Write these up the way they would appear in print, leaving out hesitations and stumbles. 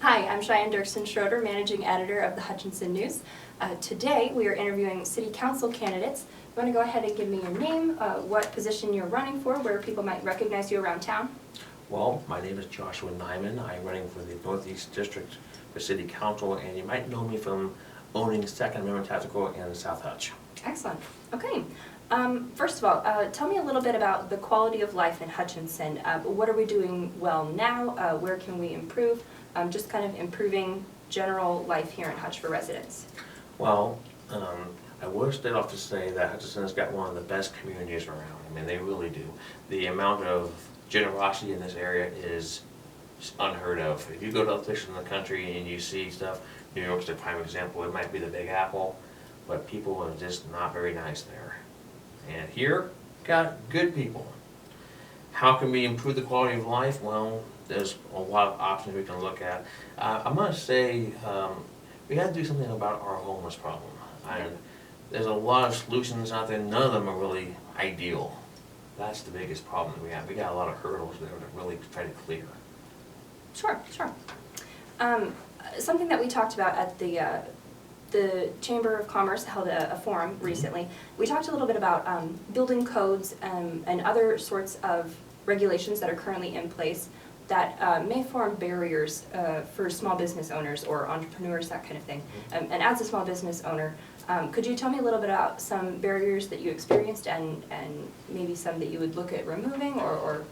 Hi, I'm Cheyenne Dirksen-Schroeder, Managing Editor of the Hutchinson News. Today we are interviewing City Council candidates. You want to go ahead and give me your name, what position you're running for, where people might recognize you around town? Well, my name is Joshua Naiman. I'm running for the Northeast District for City Council, and you might know me from owning Second Amendment Tactical in South Hutch. Excellent. Okay. First of all, tell me a little bit about the quality of life in Hutchinson. What are we doing well now? Where can we improve? Just kind of improving general life here in Hutch for residents. Well, I would start off to say that Hutchinson's got one of the best communities around. I mean, they really do. The amount of generosity in this area is just unheard of. If you go to other places in the country and you see stuff, New York's a prime example. It might be the Big Apple, but people are just not very nice there. And here, got good people. How can we improve the quality of life? Well, there's a lot of options we can look at. I'm going to say we have to do something about our homeless problem. And there's a lot of solutions out there. None of them are really ideal. That's the biggest problem that we have. We got a lot of hurdles there to really try to clear. Sure. Something that we talked about at the Chamber of Commerce held a forum recently. We talked a little bit about building codes and other sorts of regulations that are currently in place that may form barriers for small business owners or entrepreneurs, that kind of thing. And as a small business owner, could you tell me a little bit about some barriers that you experienced and maybe some that you would look at removing or?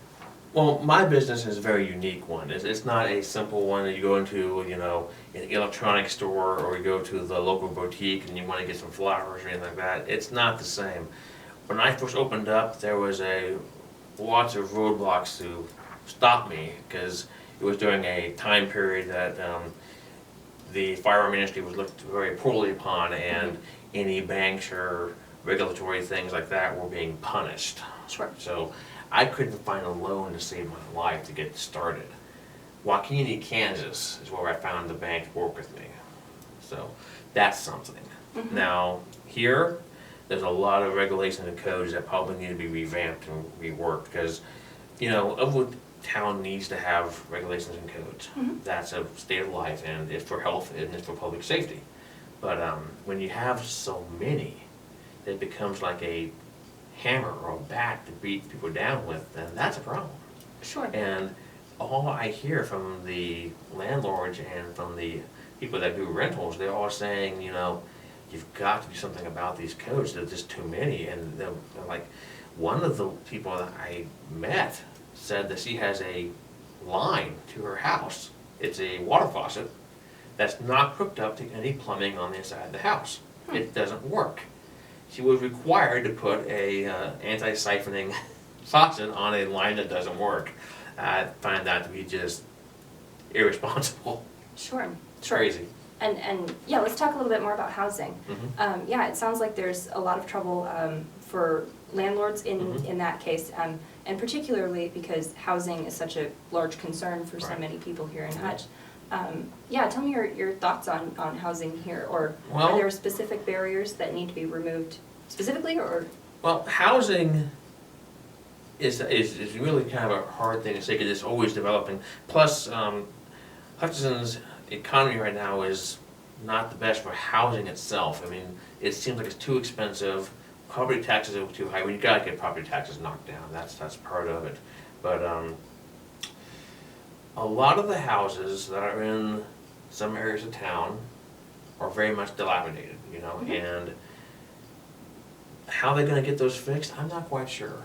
Well, my business is a very unique one. It's not a simple one that you go into, you know, an electronics store or you go to the local boutique and you want to get some flowers or anything like that. It's not the same. When I first opened up, there was lots of roadblocks to stop me because it was during a time period that the firearm industry was looked very poorly upon, and any banks or regulatory things like that were being punished. Sure. So I couldn't find a loan to save my life to get started. Waukene, Kansas is where I found the bank to work with me. So that's something. Now here, there's a lot of regulations and codes that probably need to be revamped and reworked because, you know, every town needs to have regulations and codes. That's a state of life, and it's for health and it's for public safety. But when you have so many, it becomes like a hammer or a bat to beat people down with, then that's a problem. Sure. And all I hear from the landlords and from the people that do rentals, they're all saying, you know, you've got to do something about these codes. There's just too many. And they're like, one of the people that I met said that she has a line to her house. It's a water faucet that's not hooked up to any plumbing on the inside of the house. It doesn't work. She was required to put a anti-siphoning faucet on a line that doesn't work. I find that to be just irresponsible. Sure. Crazy. And yeah, let's talk a little bit more about housing. Yeah, it sounds like there's a lot of trouble for landlords in that case, and particularly because housing is such a large concern for so many people here in Hutch. Yeah, tell me your thoughts on housing here, or are there specific barriers that need to be removed specifically, or? Well, housing is really kind of a hard thing to say because it's always developing. Plus, Hutchinson's economy right now is not the best for housing itself. I mean, it seems like it's too expensive. Property taxes are too high. We gotta get property taxes knocked down. That's part of it. But a lot of the houses that are in some areas of town are very much dilapidated, you know, and how they're going to get those fixed, I'm not quite sure.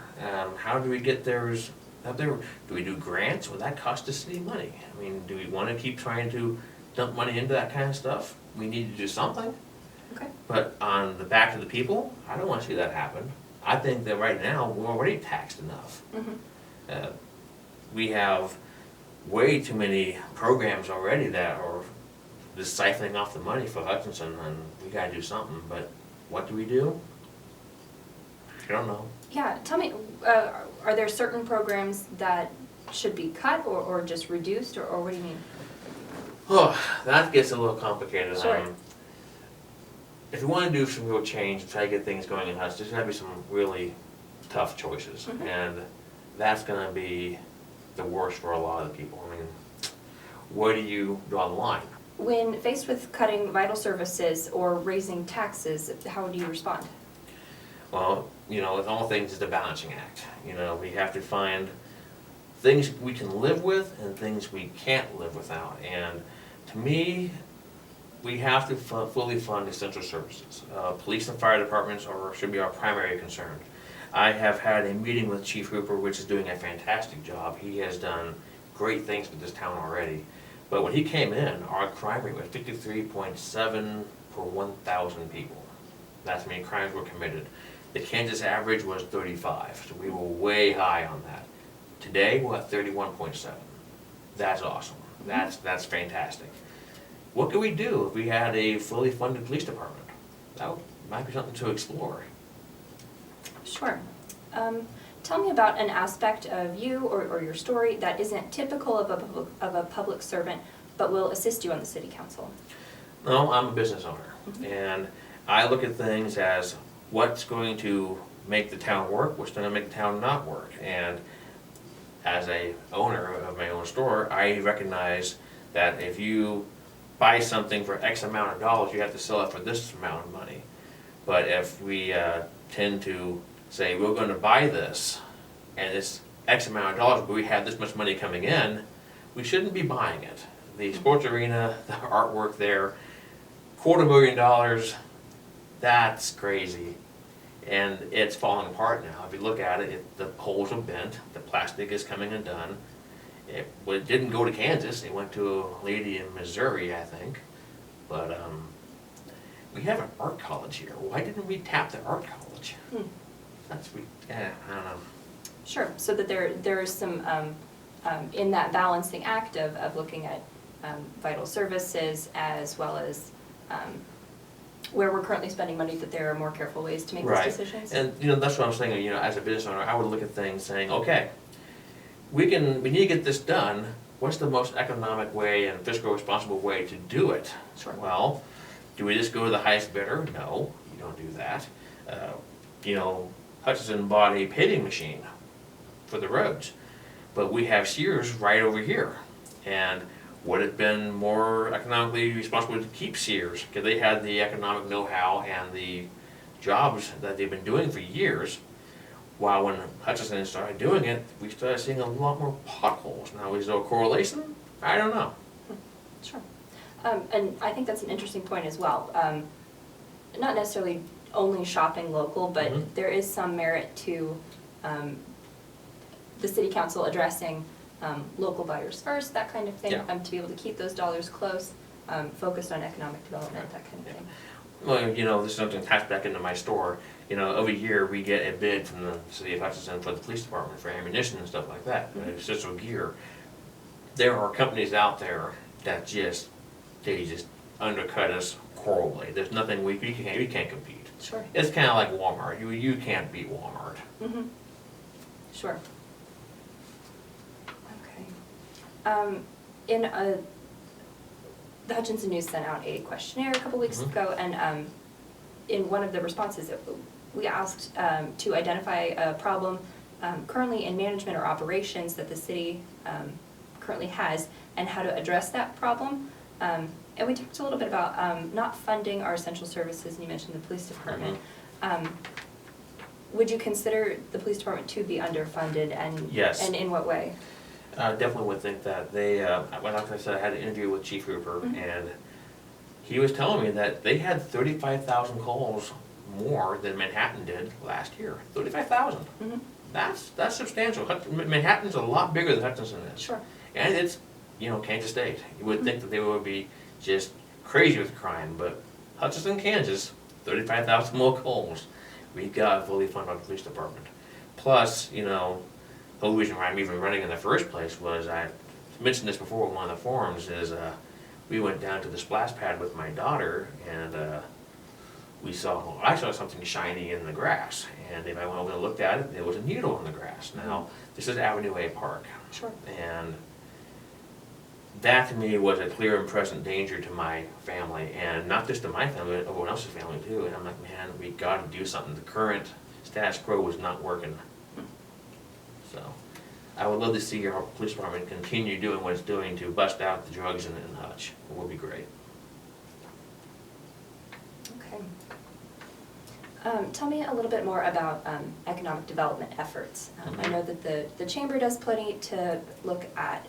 How do we get theirs out there? Do we do grants? Will that cost the city money? I mean, do we want to keep trying to dump money into that kind of stuff? We need to do something. Okay. But on the back of the people, I don't want to see that happen. I think that right now we're already taxed enough. We have way too many programs already that are just siphoning off the money for Hutchinson, and we got to do something. But what do we do? I don't know. Yeah, tell me, are there certain programs that should be cut or just reduced, or what do you mean? Oh, that gets a little complicated. Sure. If you want to do some real change and try to get things going in Hutch, there's going to be some really tough choices, and that's going to be the worst for a lot of the people. I mean, where do you draw the line? When faced with cutting vital services or raising taxes, how do you respond? Well, with all things, it's a balancing act. We have to find things we can live with and things we can't live without. And to me, we have to fully fund essential services. Police and fire departments should be our primary concern. I have had a meeting with Chief Hooper, which is doing a fantastic job. He has done great things for this town already. But when he came in, our crime rate was 53.7 per 1,000 people. That's how many crimes were committed. The Kansas average was 35, so we were way high on that. Today, we're at 31.7. That's awesome. That's fantastic. What could we do if we had a fully funded police department? That might be something to explore. Sure. Tell me about an aspect of you or your story that isn't typical of a public servant, but will assist you on the city council. No, I'm a business owner, and I look at things as what's going to make the town work, what's going to make the town not work. And as a owner of my own store, I recognize that if you buy something for X amount of dollars, you have to sell it for this amount of money. But if we tend to say, we're going to buy this, and it's X amount of dollars, but we have this much money coming in, we shouldn't be buying it. The sports arena, the artwork there, $250,000, that's crazy. And it's falling apart now. If you look at it, the poles are bent, the plastic is coming undone. It didn't go to Kansas, it went to a lady in Missouri, I think. But we have an art college here. Why didn't we tap the art college? That's I don't know. Sure, so that there is some, in that balancing act of looking at vital services as well as where we're currently spending money, that there are more careful ways to make these decisions. And that's what I'm saying, as a business owner, I would look at things saying, okay, we need to get this done. What's the most economic way and fiscal responsible way to do it? Sure. Well, do we just go to the highest bidder? No, you don't do that. Hutchinson bought a paving machine for the roads, but we have Sears right over here. And would it have been more economically responsible to keep Sears? Because they had the economic know-how and the jobs that they've been doing for years. While when Hutchinson started doing it, we started seeing a lot more potholes. Now, is there a correlation? I don't know. Sure. And I think that's an interesting point as well. Not necessarily only shopping local, but there is some merit to the city council addressing local buyers first, that kind of thing, to be able to keep those dollars close, focused on economic development, that kind of thing. Well, this is something tapped back into my store. Every year we get a bid from the city of Hutchinson for the police department for ammunition and stuff like that, essential gear. There are companies out there that they just undercut us horribly. There's nothing we can't compete. Sure. It's kind of like Walmart. You can't beat Walmart. Sure. Okay. The Hutchinson News sent out a questionnaire a couple weeks ago, and in one of the responses, we asked to identify a problem currently in management or operations that the city currently has, and how to address that problem. And we talked a little bit about not funding our essential services, and you mentioned the police department. Would you consider the police department to be underfunded, and yes. And in what way? I definitely would think that. Like I said, I had an interview with Chief Hooper, and he was telling me that they had 35,000 calls more than Manhattan did last year. 35,000. That's substantial. Manhattan's a lot bigger than Hutchinson is. Sure. And it's, Kansas State. You would think that they would be just crazy with crime, but Hutchinson, Kansas, 35,000 more calls. We got fully funded our police department. Plus, the whole reason why I'm even running in the first place was, I mentioned this before on one of the forums, is we went down to the splash pad with my daughter, and I saw something shiny in the grass, and if I went over and looked at it, there was a needle in the grass. Now, this is Avenue A Park. Sure. And that to me was a clear and present danger to my family, and not just to my family, but everyone else's family too. And I'm like, man, we got to do something. The current status quo was not working. So I would love to see our police department continue doing what it's doing to bust out the drugs in Hutch. It would be great. Okay. Tell me a little bit more about economic development efforts. I know that the Chamber does plenty to look at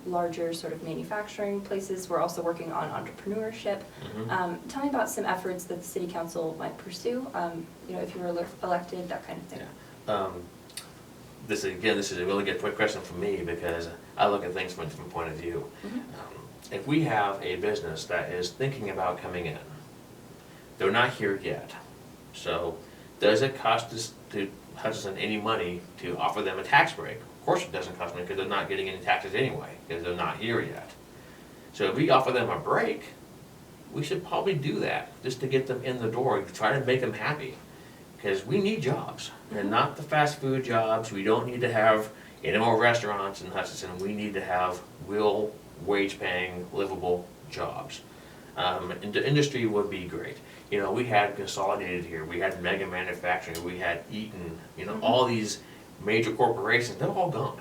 larger sort of manufacturing places. We're also working on entrepreneurship. Tell me about some efforts that the City Council might pursue, if you were elected, that kind of thing. Yeah. This is a really good question for me because I look at things from a different point of view. If we have a business that is thinking about coming in, they're not here yet. So does it cost us to Hutchinson any money to offer them a tax break? Of course it doesn't cost money because they're not getting any taxes anyway because they're not here yet. So if we offer them a break, we should probably do that just to get them in the door, try to make them happy. Because we need jobs and not the fast food jobs. We don't need to have any more restaurants in Hutchinson. We need to have real wage paying, livable jobs. And the industry would be great. We had Consolidated here, we had Mega Manufacturing, we had Eaton, all these major corporations, they're all gone.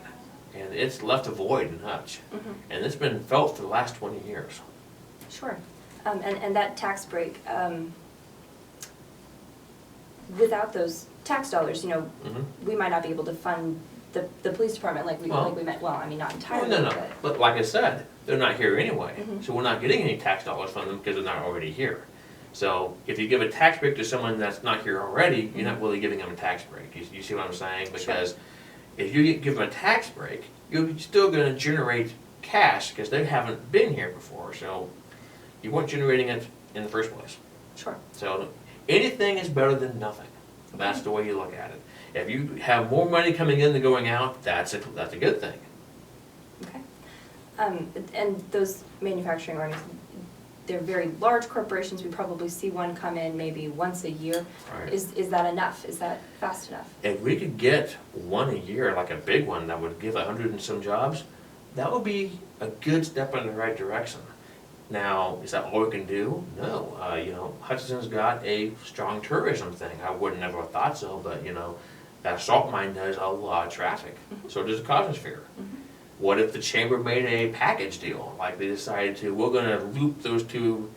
And it's left a void in Hutch. And it's been felt for the last 20 years. Sure. And that tax break, without those tax dollars, we might not be able to fund the police department like we meant. Well, I mean, not entirely. No. But like I said, they're not here anyway. So we're not getting any tax dollars from them because they're not already here. So if you give a tax break to someone that's not here already, you're not really giving them a tax break. You see what I'm saying? Because if you give them a tax break, you're still going to generate cash because they haven't been here before. So you weren't generating it in the first place. Sure. So anything is better than nothing. That's the way you look at it. If you have more money coming in than going out, that's a good thing. Okay. And those manufacturing organizations, they're very large corporations. We probably see one come in maybe once a year. Right. Is that enough? Is that fast enough? If we could get one a year, like a big one that would give 100 and some jobs, that would be a good step in the right direction. Now, is that all we can do? No. Hutchinson's got a strong tourism thing. I would never have thought so, but that salt mine does a lot of traffic. So does the Cosmosphere. What if the Chamber made a package deal? Like they decided we're going to loop those two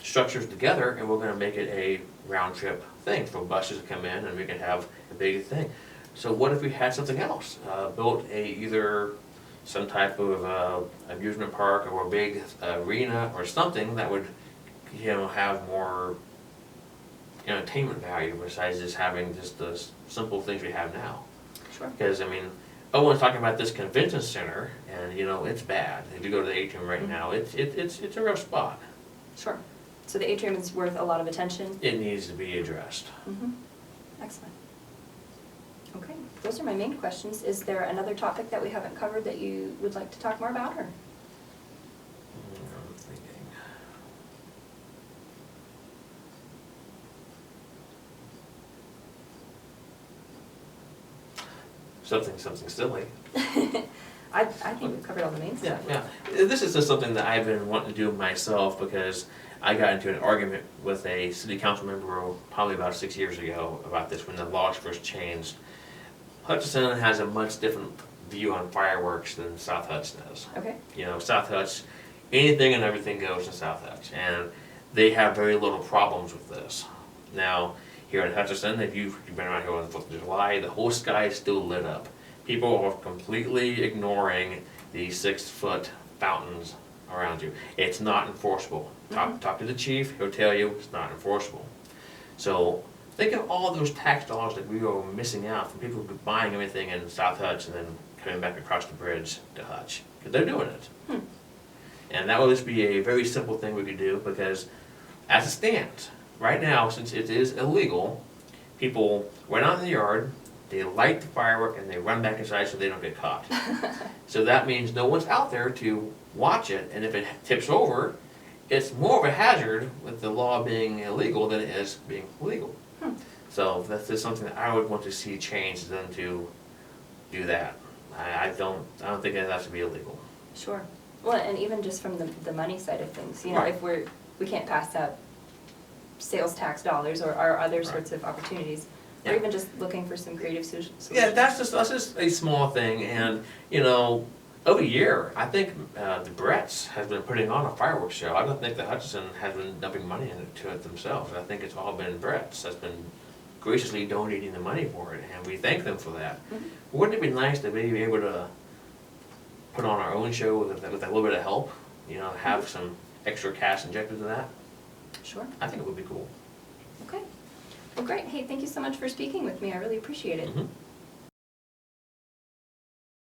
structures together and we're going to make it a round trip thing for buses to come in and we can have a big thing. So what if we had something else? Built either some type of amusement park or a big arena or something that would have more entertainment value besides just having just the simple things we have now. Sure. Because Owen's talking about this convention center, and it's bad. If you go to the atrium right now, it's a rough spot. Sure. So the atrium is worth a lot of attention. It needs to be addressed. Excellent. Okay, those are my main questions. Is there another topic that we haven't covered that you would like to talk more about, or? I'm thinking. Something silly. I think we've covered all the main stuff. Yeah. This is just something that I've been wanting to do myself because I got into an argument with a city council member probably about 6 years ago about this when the laws first changed. Hutchinson has a much different view on fireworks than South Hutch does. Okay. South Hutch, anything and everything goes in South Hutch, and they have very little problems with this. Now, here in Hutchinson, if you've been around here on the 4th of July, the whole sky is still lit up. People are completely ignoring the 6-foot fountains around you. It's not enforceable. Talk to the chief, he'll tell you it's not enforceable. So think of all those tax dollars that we are missing out from people buying everything in South Hutch and then coming back across the bridge to Hutch, because they're doing it. And that would just be a very simple thing we could do, because as it stands, right now, since it is illegal, people run out in the yard, they light the firework, and they run back inside so they don't get caught. So that means no one's out there to watch it, and if it tips over, it's more of a hazard with the law being illegal than it is being legal. So that's just something that I would want to see changed than to do that. I don't think it has to be illegal. Sure. Well, and even just from the money side of things, Right. if we can't pass out sales tax dollars or other sorts of opportunities, or Yeah. even just looking for some creative solutions. Yeah, that's just a small thing, and, you know, every year, I think the Bretts has been putting on a fireworks show. I don't think the Hutchinson has been dumping money into it themselves. I think it's all been Bretts that's been graciously donating the money for it, and we thank them for that. Mhm. Wouldn't it be nice to be able to put on our own show with a little bit of help? You know, have some extra cash injected to that? Sure. I think it would be cool. Okay. Well, great. Hey, thank you so much for speaking with me. I really appreciate it. Mhm.